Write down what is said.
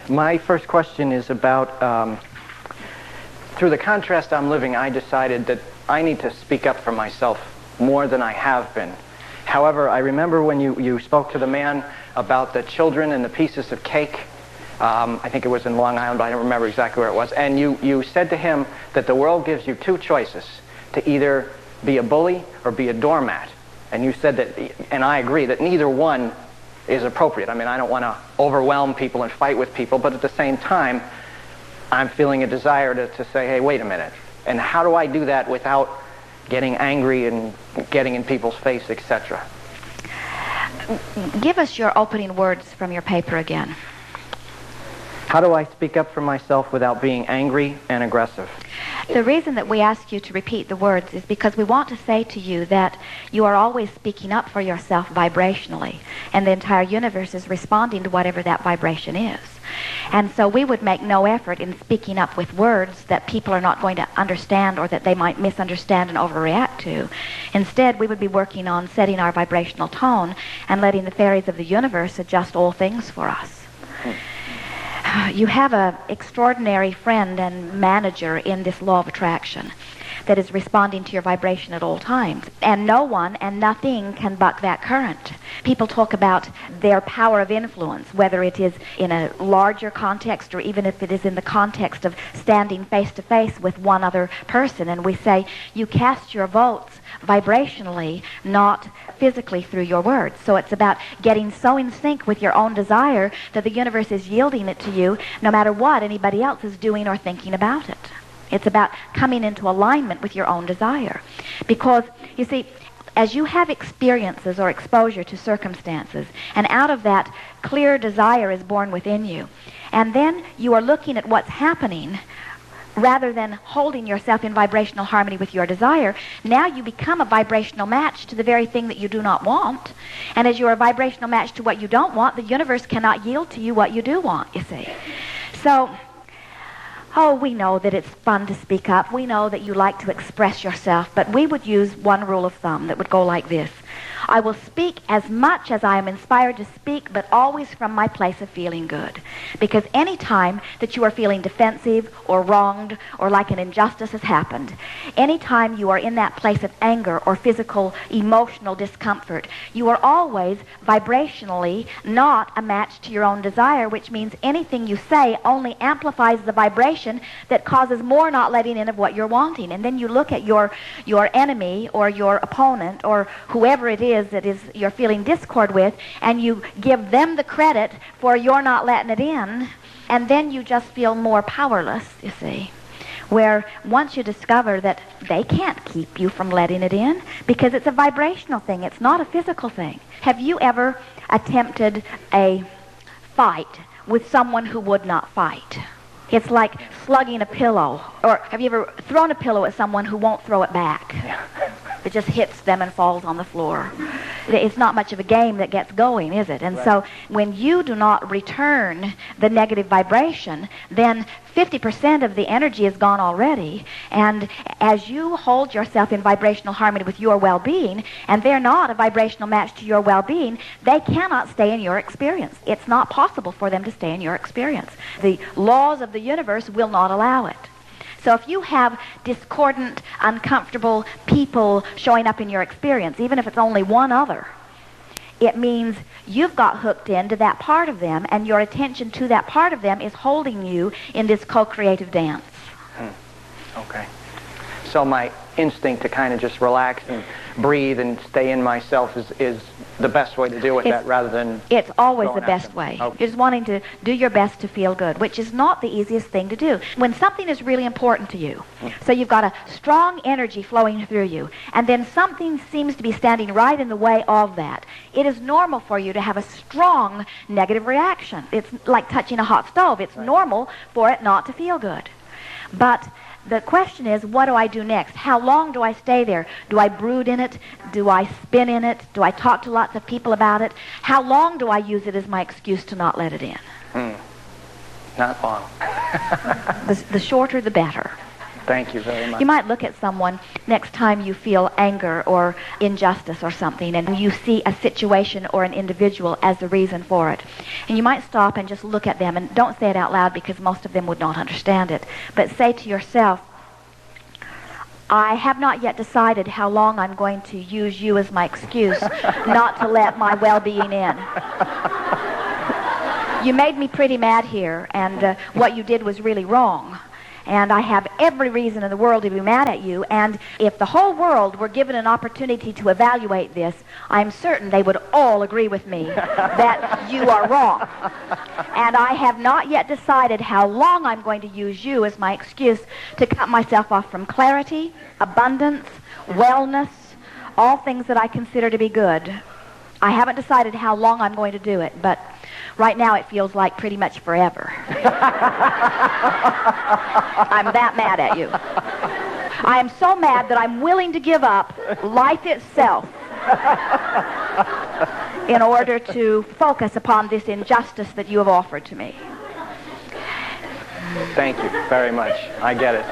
My first question is about, through the contrast I'm living, I decided that I need to speak up for myself more than I have been. However, I remember when you spoke to the man about the children and the pieces of cake. I think it was in Long Island, but I don't remember exactly where it was. And you said to him that the world gives you two choices, to either be a bully or be a doormat. And you said that, and I agree, that neither one is appropriate. I mean, I don't want to overwhelm people and fight with people, but at the same time, I'm feeling a desire to say, hey, wait a minute. And how do I do that without getting angry and getting in people's face, etc.? Give us your opening words from your paper again. How do I speak up for myself without being angry and aggressive? The reason that we ask you to repeat the words is because we want to say to you that you are always speaking up for yourself vibrationally, and the entire universe is responding to whatever that vibration is. And so we would make no effort in speaking up with words that people are not going to understand or that they might misunderstand and overreact to. Instead, we would be working on setting our vibrational tone and letting the fairies of the universe adjust all things for us. You have an extraordinary friend and manager in this law of attraction that is responding to your vibration at all times. And no one and nothing can buck that current. People talk about their power of influence, whether it is in a larger context or even if it is in the context of standing face to face with one other person. And we say, you cast your votes vibrationally, not physically through your words. So it's about getting so in sync with your own desire that the universe is yielding it to you no matter what anybody else is doing or thinking about it. It's about coming into alignment with your own desire. Because, you see, as you have experiences or exposure to circumstances, and out of that, clear desire is born within you, and then you are looking at what's happening rather than holding yourself in vibrational harmony with your desire, now you become a vibrational match to the very thing that you do not want. And as you are a vibrational match to what you don't want, the universe cannot yield to you what you do want, you see. So, we know that it's fun to speak up. We know that you like to express yourself, but we would use one rule of thumb that would go like this. I will speak as much as I am inspired to speak, but always from my place of feeling good. Because any time that you are feeling defensive or wronged or like an injustice has happened, any time you are in that place of anger or physical, emotional discomfort, you are always vibrationally not a match to your own desire, which means anything you say only amplifies the vibration that causes more not letting in of what you're wanting. And then you look at your enemy or your opponent or whoever it is that is you're feeling discord with, and you give them the credit for your not letting it in, and then you just feel more powerless, you see. Where once you discover that they can't keep you from letting it in because it's a vibrational thing, it's not a physical thing. Have you ever attempted a fight with someone who would not fight? It's like slugging a pillow. Or have you ever thrown a pillow at someone who won't throw it back? It just hits them and falls on the floor. It's not much of a game that gets going, is it? And so when you do not return the negative vibration, then 50% of the energy is gone already. And as you hold yourself in vibrational harmony with your well-being, and they're not a vibrational match to your well-being, they cannot stay in your experience. It's not possible for them to stay in your experience. The laws of the universe will not allow it. So if you have discordant, uncomfortable people showing up in your experience, even if it's only one other, it means you've got hooked into that part of them, and your attention to that part of them is holding you in this co-creative dance. Okay. So my instinct to kind of just relax and breathe and stay in myself is the best way to deal with that, rather than... It's always the best way. Okay. You're just wanting to do your best to feel good, which is not the easiest thing to do. When something is really important to you, so you've got a strong energy flowing through you, and then something seems to be standing right in the way of that, it is normal for you to have a strong negative reaction. It's like touching a hot stove. It's normal for it not to feel good. But the question is, what do I do next? How long do I stay there? Do I brood in it? Do I spin in it? Do I talk to lots of people about it? How long do I use it as my excuse to not let it in? Not long. The shorter, the better. Thank you very much. You might look at someone next time you feel anger or injustice or something, and you see a situation or an individual as the reason for it. And you might stop and just look at them, and don't say it out loud because most of them would not understand it. But say to yourself, I have not yet decided how long I'm going to use you as my excuse not to let my well-being in. You made me pretty mad here, and what you did was really wrong. And I have every reason in the world to be mad at you, and if the whole world were given an opportunity to evaluate this, I'm certain they would all agree with me that you are wrong. And I have not yet decided how long I'm going to use you as my excuse to cut myself off from clarity, abundance, wellness, all things that I consider to be good. I haven't decided how long I'm going to do it, but right now it feels like pretty much forever. I'm that mad at you. I am so mad that I'm willing to give up life itself in order to focus upon this injustice that you have offered to me. Thank you very much. I get it.